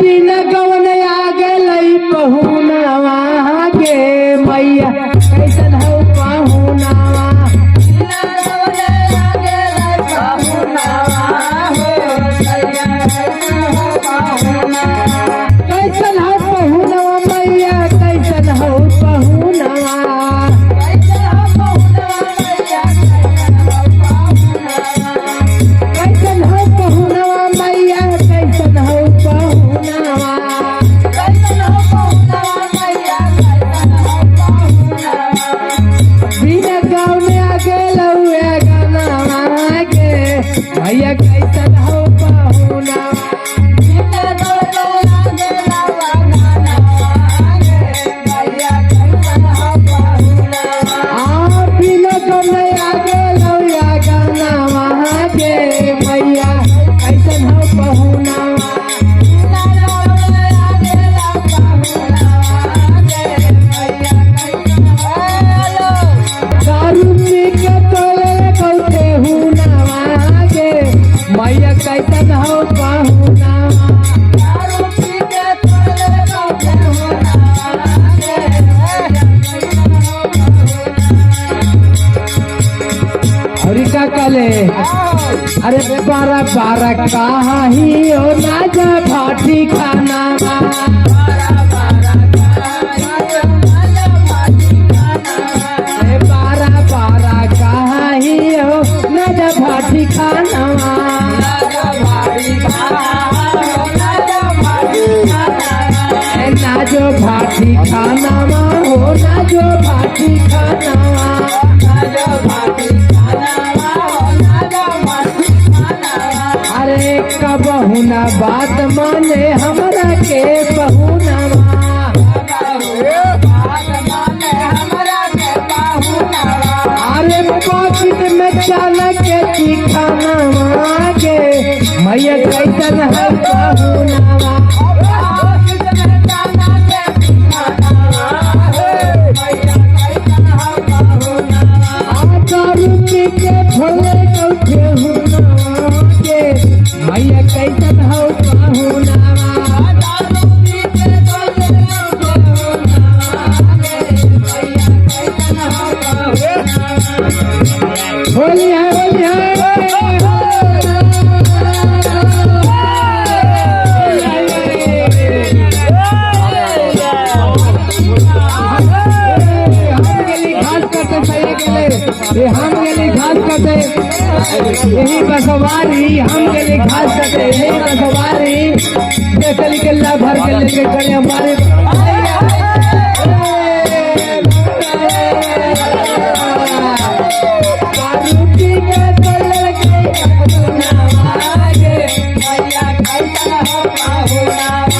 बिन गवन आ गई पहुनवा गे मैया कैसन हो पहुनवा कैसन हो पहुनवा मैया कैसन हो पहुनवा कैसन हो पहुनवा मैया कैसन हो पहुनवा बिना गाँव में आ गेलौए गाना गे भैया कैसन हो पहुनवा बिना गाँव में आ गेलौए गाना गे भैया कैसन हो पहुनवा दारू पी के तोले कौते हुनवा गे मैया कैसन हो पहुनवा अरे का कले अरे बारा बारा कहा ही हो ना जा भाटी खाना बारा बारा कहा ही हो ना जा भाटी खाना ना जो भाटी खाना हो ना जो भाटी खाना अरे कबहू ना बात माने हमरा के बहुना अरे पॉकेट में चाल के चिखाना गे मैया कैसन है बहुना दारू पी के भोले कौठे हुना गे मैया कैसन हो पहुनवा होली है होली है हम गेली घास करते यही बसवारी हम गेली घास करते यही बसवारी देखली के ला भर के लेके चले हमारे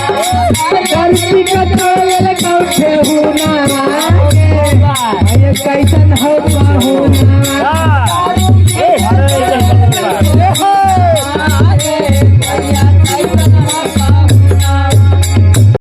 धरती का तोले कौठे हुना